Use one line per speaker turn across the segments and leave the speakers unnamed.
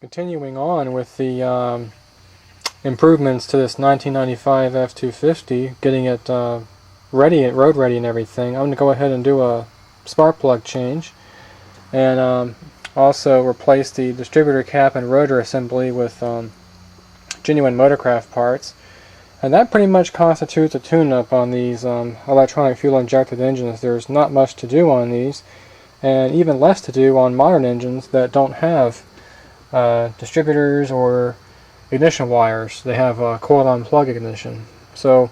Continuing on with the improvements to this 1995 F-250, getting it ready, road ready and everything, I'm going to go ahead and do a spark plug change and also replace the distributor cap and rotor assembly with genuine motorcraft parts. And that pretty much constitutes a tune-up on these electronic fuel-injected engines. There's not much to do on these, and even less to do on modern engines that don't have distributors or ignition wires. They have coil-on plug ignition. So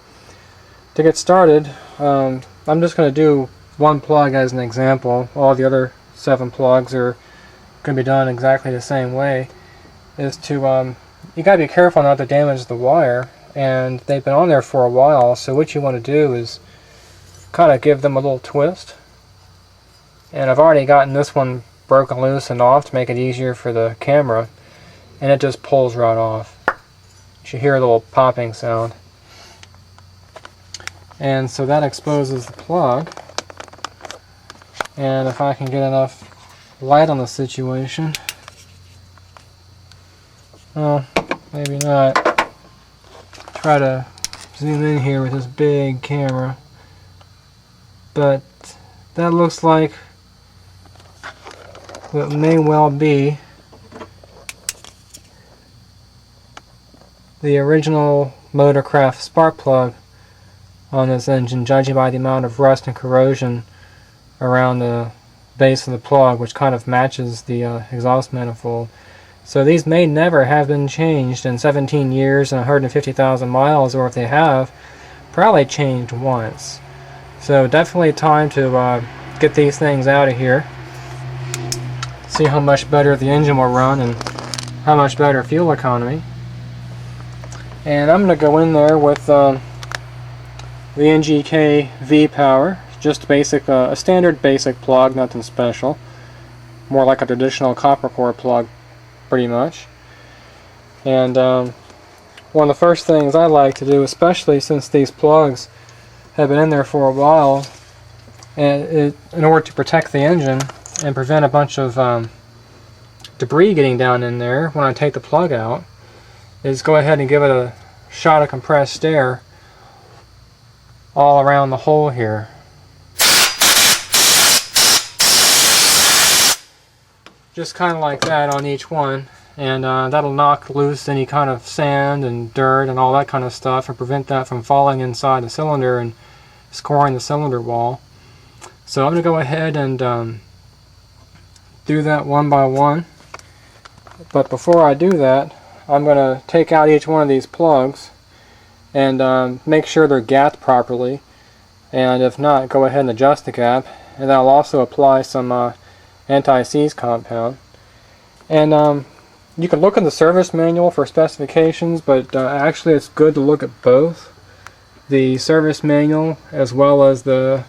to get started, I'm just going to do one plug as an example. All the other 7 plugs are going to be done exactly the same way. Is to you got to be careful not to damage the wire, and they've been on there for a while. So what you want to do is kind of give them a little twist. And I've already gotten this one broken loose and off to make it easier for the camera, and it just pulls right off. You should hear a little popping sound. And so that exposes the plug, and if I can get enough light on the situation, well, maybe not. Try to zoom in here with this big camera, but that looks like what may well be the original Motorcraft spark plug on this engine, judging by the amount of rust and corrosion around the base of the plug, which kind of matches the exhaust manifold. So these may never have been changed in 17 years and 150,000 miles, or if they have, probably changed once. So definitely time to get these things out of here. See how much better the engine will run and how much better fuel economy. And I'm going to go in there with the NGK V-Power, just basic, a standard basic plug, nothing special. More like a traditional copper core plug, pretty much. And one of the first things I like to do, especially since these plugs have been in there for a while, and in order to protect the engine and prevent a bunch of debris getting down in there when I take the plug out, is go ahead and give it a shot of compressed air all around the hole here. Just kind of like that on each one, and that'll knock loose any kind of sand and dirt and all that kind of stuff and prevent that from falling inside the cylinder and scoring the cylinder wall. So I'm going to go ahead and do that one by one. But before I do that, I'm going to take out each one of these plugs and make sure they're gapped properly, and if not, go ahead and adjust the gap, and I'll also apply some anti-seize compound. And you can look in the service manual for specifications, but actually it's good to look at both the service manual as well as the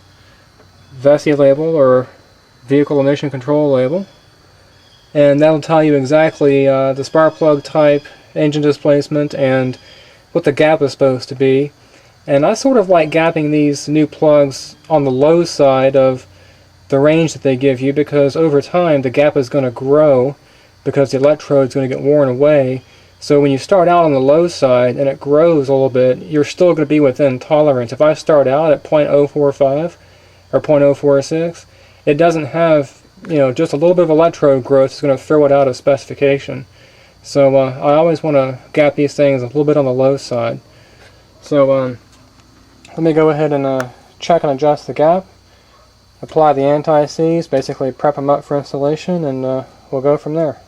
VESI label, or vehicle emission control label, and that'll tell you exactly the spark plug type, engine displacement, and what the gap is supposed to be. And I sort of like gapping these new plugs on the low side of the range that they give you, because over time the gap is going to grow because the electrode is going to get worn away. So when you start out on the low side and it grows a little bit, you're still going to be within tolerance. If I start out at 0.045 or 0.046, it doesn't have, just a little bit of electrode growth is going to throw it out of specification. So I always want to gap these things a little bit on the low side. So let me go ahead and check and adjust the gap, apply the anti-seize, basically prep them up for installation, and we'll go from there.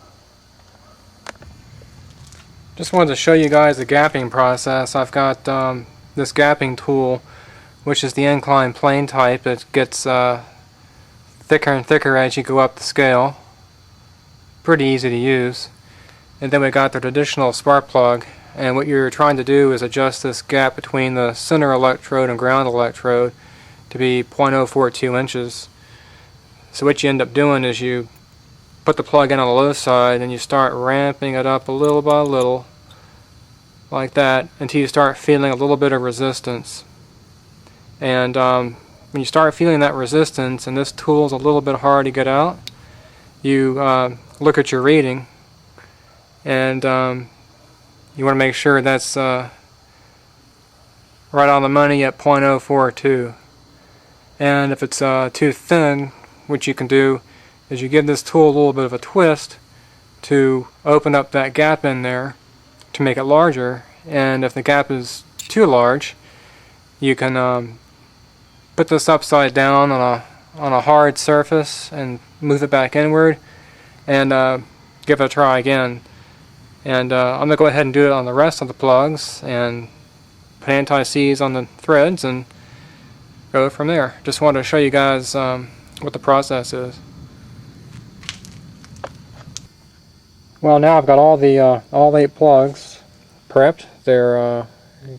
Just wanted to show you guys the gapping process. I've got this gapping tool, which is the inclined plane type. It gets thicker and thicker as you go up the scale. Pretty easy to use. And then we got the traditional spark plug, and what you're trying to do is adjust this gap between the center electrode and ground electrode to be 0.042 inches. So what you end up doing is you put the plug in on the low side and you start ramping it up a little by little, like that, until you start feeling a little bit of resistance. And when you start feeling that resistance, and this tool's a little bit hard to get out, you look at your reading, and you want to make sure that's right on the money at 0.042. And if it's too thin, what you can do is you give this tool a little bit of a twist to open up that gap in there to make it larger. And if the gap is too large, you can put this upside down on a hard surface and move it back inward, and give it a try again. And I'm going to go ahead and do it on the rest of the plugs and put anti-seize on the threads and go from there. Just wanted to show you guys what the process is. Well, now I've got all the all 8 plugs prepped. They're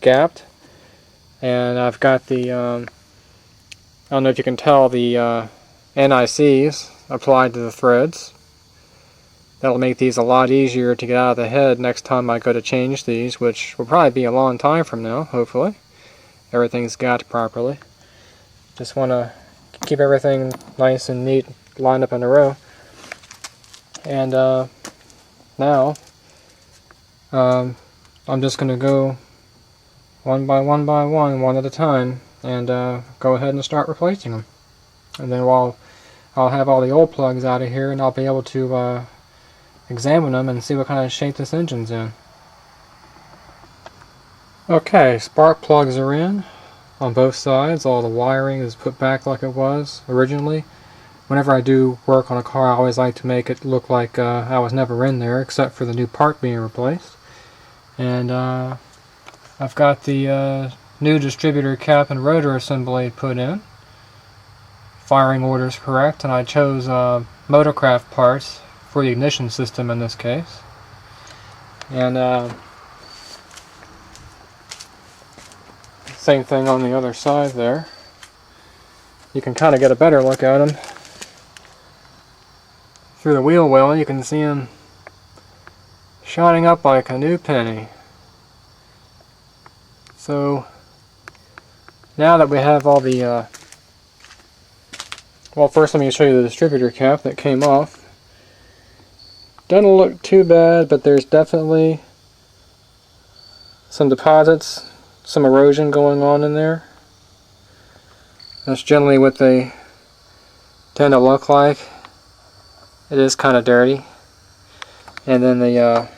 gapped, and I've got the I don't know if you can tell, the analyses applied to the threads. That'll make these a lot easier to get out of the head next time I go to change these, which will probably be a long time from now, hopefully. Everything's gapped properly. Just want to keep everything nice and neat, lined up in a row. And now I'm just going to go one by one, one at a time, and go ahead and start replacing them. And then I'll have all the old plugs out of here, and I'll be able to examine them and see what kind of shape this engine's in. Okay, spark plugs are in on both sides. All the wiring is put back like it was originally. Whenever I do work on a car, I always like to make it look like I was never in there, except for the new part being replaced. And I've got the new distributor cap and rotor assembly put in. Firing order is correct, and I chose Motorcraft parts for the ignition system in this case. And same thing on the other side there. You can kind of get a better look at them through the wheel well. You can see them shining up like a new penny. So now that we have all the well, first let me show you the distributor cap that came off. Doesn't look too bad, but there's definitely some deposits, some erosion going on in there. That's generally what they tend to look like. It is kind of dirty. And then the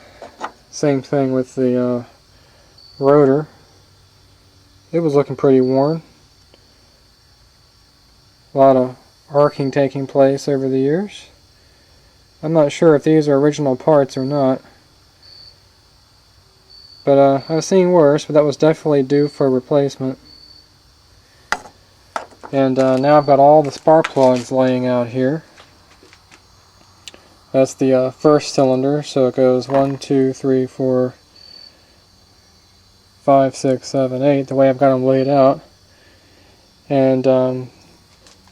same thing with the rotor. It was looking pretty worn. A lot of arcing taking place over the years. I'm not sure if these are original parts or not. But I've seen worse, but that was definitely due for replacement. And now I've got all the spark plugs laying out here. That's the first cylinder, so it goes 1, 2, 3, 4, 5, 6, 7, 8, the way I've got them laid out. And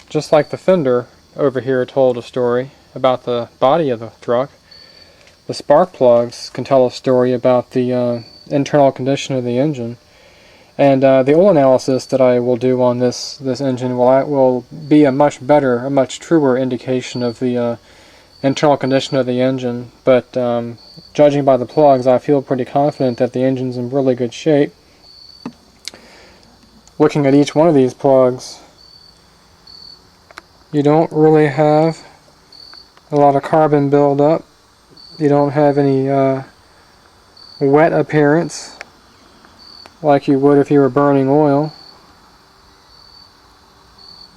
just like the fender over here told a story about the body of the truck, the spark plugs can tell a story about the internal condition of the engine. And the oil analysis that I will do on this engine will be a much better, a much truer indication of the internal condition of the engine. But judging by the plugs, I feel pretty confident that the engine's in really good shape. Looking at each one of these plugs, you don't really have a lot of carbon buildup. You don't have any wet appearance like you would if you were burning oil.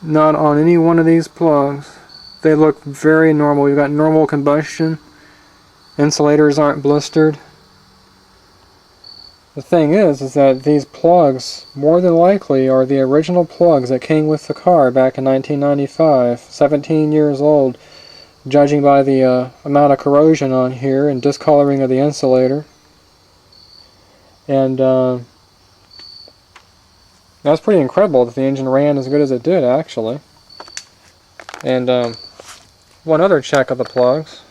Not on any one of these plugs. They look very normal. You've got normal combustion. Insulators aren't blistered. The thing is that these plugs, more than likely, are the original plugs that came with the car back in 1995, 17 years old, judging by the amount of corrosion on here and discoloring of the insulator. And that's pretty incredible that the engine ran as good as it did, actually. And one other check of the plugs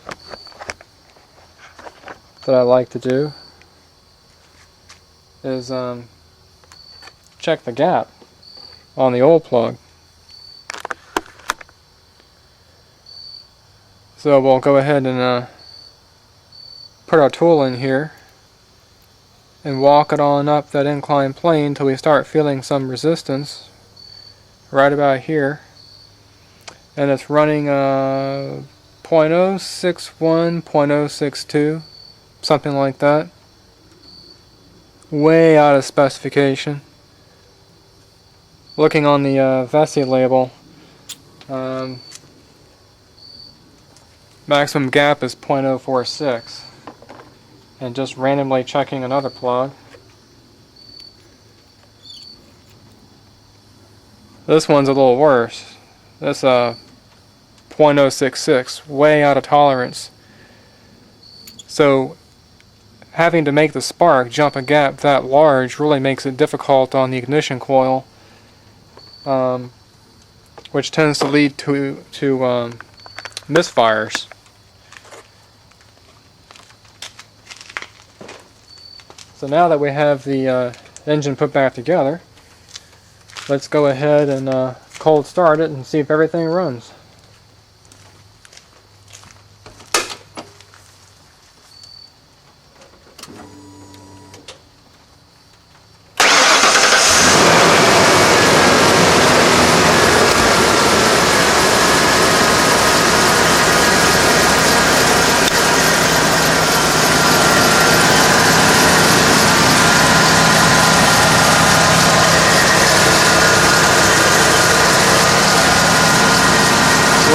that I like to do is check the gap on the old plug. So we'll go ahead and put our tool in here and walk it on up that inclined plane till we start feeling some resistance right about here. And it's running 0.061, 0.062, something like that. Way out of specification. Looking on the Vessi label, maximum gap is 0.046. And just randomly checking another plug. This one's a little worse. That's 0.066, way out of tolerance. So having to make the spark jump a gap that large really makes it difficult on the ignition coil, which tends to lead to misfires. So now that we have the engine put back together, let's go ahead and cold start it and see if everything runs.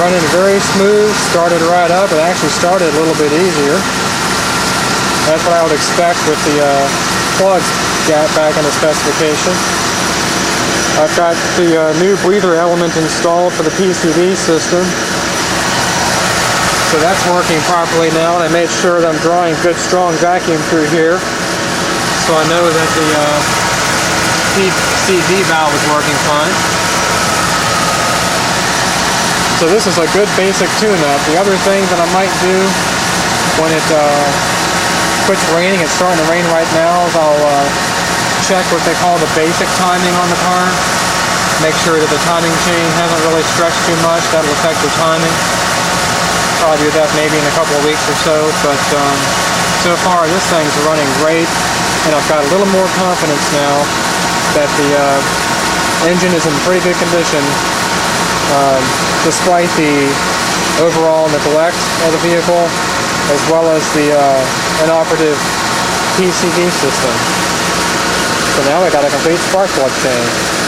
Running very smooth, started right up. It actually started a little bit easier. That's what I would expect with the plug gap back in the specification. I've got the new breather element installed for the PCV system. So that's working properly now, and I made sure that I'm drawing good strong vacuum through here. So I know that the PCV valve is working fine. So this is a good basic tune-up. The other thing that I might do when it quits raining, it's starting to rain right now, is I'll check what they call the basic timing on the car. Make sure that the timing chain hasn't really stretched too much. That'll affect the timing. Probably do that maybe in a couple of weeks or so, but so far this thing's running great, and I've got a little more confidence now that the engine is in pretty good condition. Despite the overall neglect of the vehicle, as well as the inoperative PCV system. So now I got a complete spark plug change.